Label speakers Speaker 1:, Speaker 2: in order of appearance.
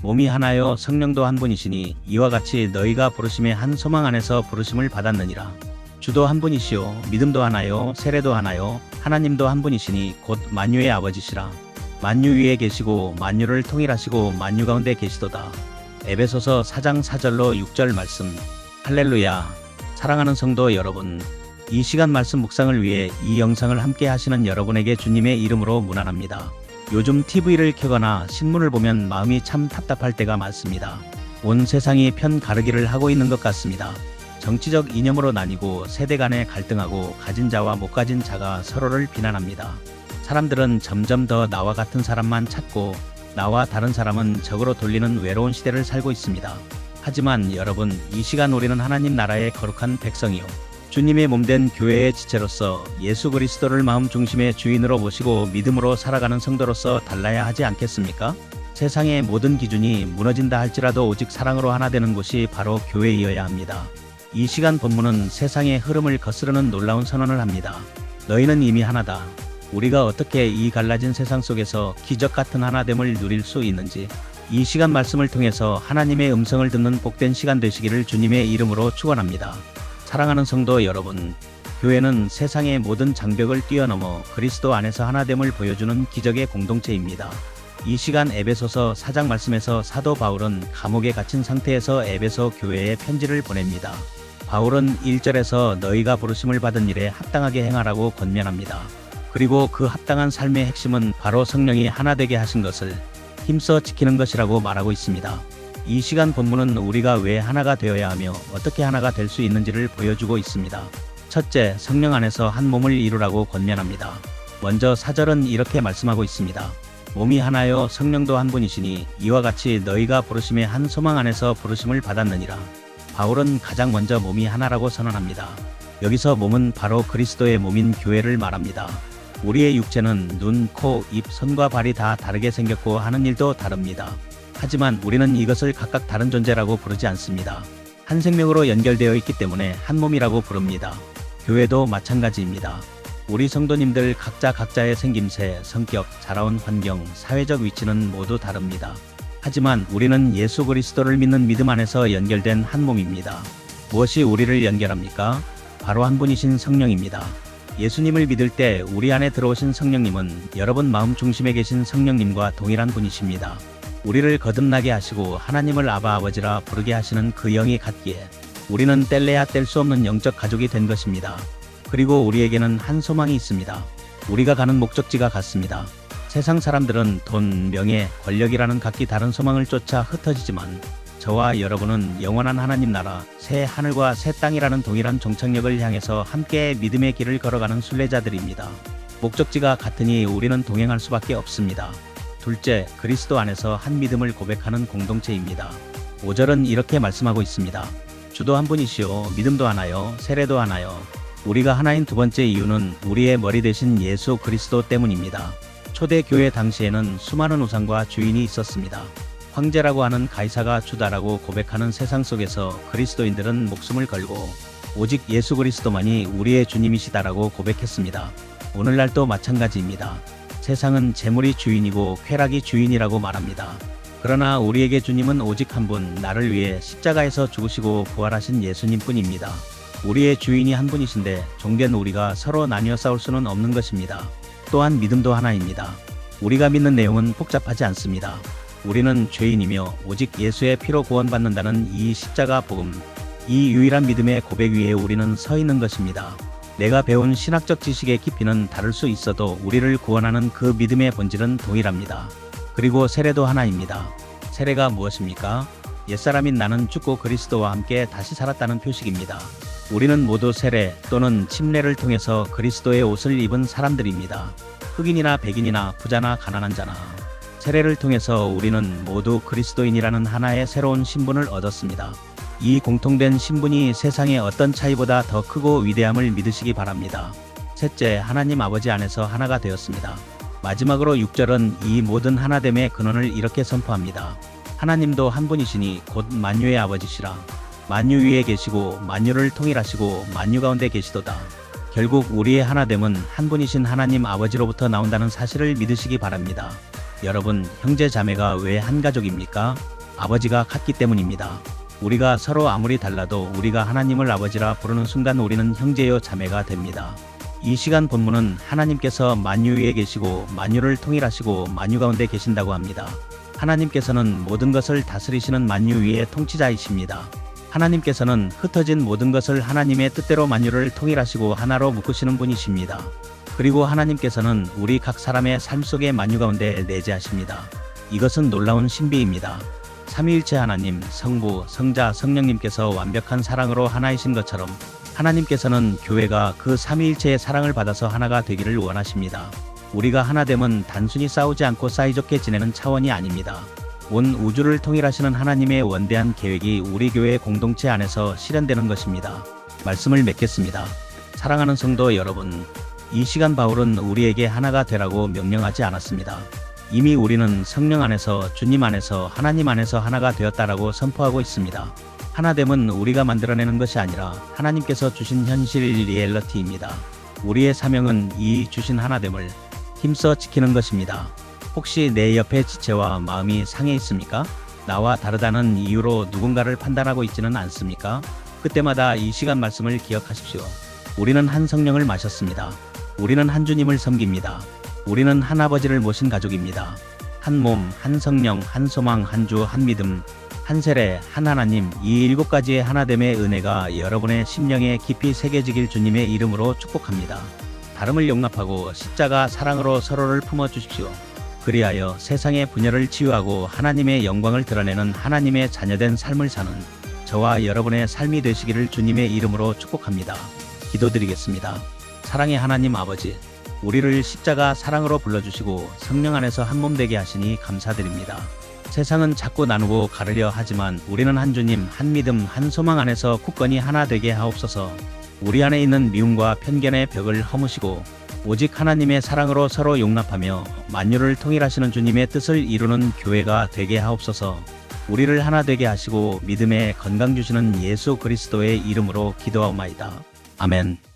Speaker 1: 몸이 하나요 성령도 한 분이시니 이와 같이 너희가 부르심의 한 소망 안에서 부르심을 받았느니라. 주도 한 분이시요 믿음도 하나요 세례도 하나요 하나님도 한 분이시니 곧 만유의 아버지시라. 만유 위에 계시고 만유를 통일하시고 만유 가운데 계시도다. 에베소서 4장 4절로 6절 말씀. 할렐루야. 사랑하는 성도 여러분, 이 시간 말씀 묵상을 위해 이 영상을 함께 하시는 여러분에게 주님의 이름으로 문안합니다. 요즘 TV를 켜거나 신문을 보면 마음이 참 답답할 때가 많습니다. 온 세상이 편 가르기를 하고 있는 것 같습니다. 정치적 이념으로 나뉘고 세대 간에 갈등하고 가진 자와 못 가진 자가 서로를 비난합니다. 사람들은 점점 더 나와 같은 사람만 찾고 나와 다른 사람은 적으로 돌리는 외로운 시대를 살고 있습니다. 하지만 여러분, 이 시간 우리는 하나님 나라의 거룩한 백성이요 주님의 몸된 교회의 지체로서 예수 그리스도를 마음 중심의 주인으로 모시고 믿음으로 살아가는 성도로서 달라야 하지 않겠습니까? 세상의 모든 기준이 무너진다 할지라도 오직 사랑으로 하나 되는 곳이 바로 교회이어야 합니다. 이 시간 본문은 세상의 흐름을 거스르는 놀라운 선언을 합니다. 너희는 이미 하나다. 우리가 어떻게 이 갈라진 세상 속에서 기적 같은 하나됨을 누릴 수 있는지 이 시간 말씀을 통해서 하나님의 음성을 듣는 복된 시간 되시기를 주님의 이름으로 축원합니다. 사랑하는 성도 여러분, 교회는 세상의 모든 장벽을 뛰어넘어 그리스도 안에서 하나됨을 보여주는 기적의 공동체입니다. 이 시간 에베소서 4장 말씀에서 사도 바울은 감옥에 갇힌 상태에서 에베소 교회에 편지를 보냅니다. 바울은 1절에서 너희가 부르심을 받은 일에 합당하게 행하라고 권면합니다. 그리고 그 합당한 삶의 핵심은 바로 성령이 하나 되게 하신 것을 힘써 지키는 것이라고 말하고 있습니다. 이 시간 본문은 우리가 왜 하나가 되어야 하며 어떻게 하나가 될 수 있는지를 보여주고 있습니다. 첫째, 성령 안에서 한 몸을 이루라고 권면합니다. 먼저 4절은 이렇게 말씀하고 있습니다. 몸이 하나요 성령도 한 분이시니 이와 같이 너희가 부르심의 한 소망 안에서 부르심을 받았느니라. 바울은 가장 먼저 몸이 하나라고 선언합니다. 여기서 몸은 바로 그리스도의 몸인 교회를 말합니다. 우리의 육체는 눈, 코, 입, 손과 발이 다 다르게 생겼고 하는 일도 다릅니다. 하지만 우리는 이것을 각각 다른 존재라고 부르지 않습니다. 한 생명으로 연결되어 있기 때문에 한 몸이라고 부릅니다. 교회도 마찬가지입니다. 우리 성도님들 각자 각자의 생김새, 성격, 자라온 환경, 사회적 위치는 모두 다릅니다. 하지만 우리는 예수 그리스도를 믿는 믿음 안에서 연결된 한 몸입니다. 무엇이 우리를 연결합니까? 바로 한 분이신 성령입니다. 예수님을 믿을 때 우리 안에 들어오신 성령님은 여러분 마음 중심에 계신 성령님과 동일한 분이십니다. 우리를 거듭나게 하시고 하나님을 아바 아버지라 부르게 하시는 그 영이 같기에 우리는 뗄래야 뗄 수 없는 영적 가족이 된 것입니다. 그리고 우리에게는 한 소망이 있습니다. 우리가 가는 목적지가 같습니다. 세상 사람들은 돈, 명예, 권력이라는 각기 다른 소망을 쫓아 흩어지지만 저와 여러분은 영원한 하나님 나라, 새 하늘과 새 땅이라는 동일한 종착역을 향해서 함께 믿음의 길을 걸어가는 순례자들입니다. 목적지가 같으니 우리는 동행할 수밖에 없습니다. 둘째, 그리스도 안에서 한 믿음을 고백하는 공동체입니다. 5절은 이렇게 말씀하고 있습니다. 주도 한 분이시요 믿음도 하나요 세례도 하나요. 우리가 하나인 두 번째 이유는 우리의 머리 되신 예수 그리스도 때문입니다. 초대 교회 당시에는 수많은 우상과 주인이 있었습니다. 황제라고 하는 가이사가 주다라고 고백하는 세상 속에서 그리스도인들은 목숨을 걸고 오직 예수 그리스도만이 우리의 주님이시다라고 고백했습니다. 오늘날도 마찬가지입니다. 세상은 재물이 주인이고 쾌락이 주인이라고 말합니다. 그러나 우리에게 주님은 오직 한 분, 나를 위해 십자가에서 죽으시고 부활하신 예수님뿐입니다. 우리의 주인이 한 분이신데 종된 우리가 서로 나뉘어 싸울 수는 없는 것입니다. 또한 믿음도 하나입니다. 우리가 믿는 내용은 복잡하지 않습니다. 우리는 죄인이며 오직 예수의 피로 구원받는다는 이 십자가 복음, 이 유일한 믿음의 고백 위에 우리는 서 있는 것입니다. 내가 배운 신학적 지식의 깊이는 다를 수 있어도 우리를 구원하는 그 믿음의 본질은 동일합니다. 그리고 세례도 하나입니다. 세례가 무엇입니까? 옛사람인 나는 죽고 그리스도와 함께 다시 살았다는 표식입니다. 우리는 모두 세례 또는 침례를 통해서 그리스도의 옷을 입은 사람들입니다. 흑인이나 백인이나 부자나 가난한 자나 세례를 통해서 우리는 모두 그리스도인이라는 하나의 새로운 신분을 얻었습니다. 이 공통된 신분이 세상의 어떤 차이보다 더 크고 위대함을 믿으시기 바랍니다. 셋째, 하나님 아버지 안에서 하나가 되었습니다. 마지막으로 6절은 이 모든 하나됨의 근원을 이렇게 선포합니다. 하나님도 한 분이시니 곧 만유의 아버지시라. 만유 위에 계시고 만유를 통일하시고 만유 가운데 계시도다. 결국 우리의 하나됨은 한 분이신 하나님 아버지로부터 나온다는 사실을 믿으시기 바랍니다. 여러분, 형제 자매가 왜 한 가족입니까? 아버지가 같기 때문입니다. 우리가 서로 아무리 달라도 우리가 하나님을 아버지라 부르는 순간 우리는 형제요 자매가 됩니다. 이 시간 본문은 하나님께서 만유 위에 계시고 만유를 통일하시고 만유 가운데 계신다고 합니다. 하나님께서는 모든 것을 다스리시는 만유 위의 통치자이십니다. 하나님께서는 흩어진 모든 것을 하나님의 뜻대로 만유를 통일하시고 하나로 묶으시는 분이십니다. 그리고 하나님께서는 우리 각 사람의 삶 속의 만유 가운데 내재하십니다. 이것은 놀라운 신비입니다. 삼위일체 하나님, 성부, 성자, 성령님께서 완벽한 사랑으로 하나이신 것처럼 하나님께서는 교회가 그 삼위일체의 사랑을 받아서 하나가 되기를 원하십니다. 우리가 하나됨은 단순히 싸우지 않고 사이좋게 지내는 차원이 아닙니다. 온 우주를 통일하시는 하나님의 원대한 계획이 우리 교회 공동체 안에서 실현되는 것입니다. 말씀을 맺겠습니다. 사랑하는 성도 여러분, 이 시간 바울은 우리에게 하나가 되라고 명령하지 않았습니다. 이미 우리는 성령 안에서, 주님 안에서, 하나님 안에서 하나가 되었다라고 선포하고 있습니다. 하나됨은 우리가 만들어내는 것이 아니라 하나님께서 주신 현실 리얼리티입니다. 우리의 사명은 이 주신 하나됨을 힘써 지키는 것입니다. 혹시 내 옆에 지체와 마음이 상해 있습니까? 나와 다르다는 이유로 누군가를 판단하고 있지는 않습니까? 그때마다 이 시간 말씀을 기억하십시오. 우리는 한 성령을 마셨습니다. 우리는 한 주님을 섬깁니다. 우리는 한 아버지를 모신 가족입니다. 한 몸, 한 성령, 한 소망, 한 주, 한 믿음, 한 세례, 한 하나님, 이 7가지의 하나됨의 은혜가 여러분의 심령에 깊이 새겨지길 주님의 이름으로 축복합니다. 다름을 용납하고 십자가 사랑으로 서로를 품어주십시오. 그리하여 세상의 분열을 치유하고 하나님의 영광을 드러내는 하나님의 자녀된 삶을 사는 저와 여러분의 삶이 되시기를 주님의 이름으로 축복합니다. 기도드리겠습니다. 사랑의 하나님 아버지, 우리를 십자가 사랑으로 불러주시고 성령 안에서 한 몸 되게 하시니 감사드립니다. 세상은 자꾸 나누고 가르려 하지만 우리는 한 주님, 한 믿음, 한 소망 안에서 굳건히 하나 되게 하옵소서. 우리 안에 있는 미움과 편견의 벽을 허무시고 오직 하나님의 사랑으로 서로 용납하며 만유를 통일하시는 주님의 뜻을 이루는 교회가 되게 하옵소서. 우리를 하나 되게 하시고 믿음의 건강 주시는 예수 그리스도의 이름으로 기도하옵나이다. 아멘.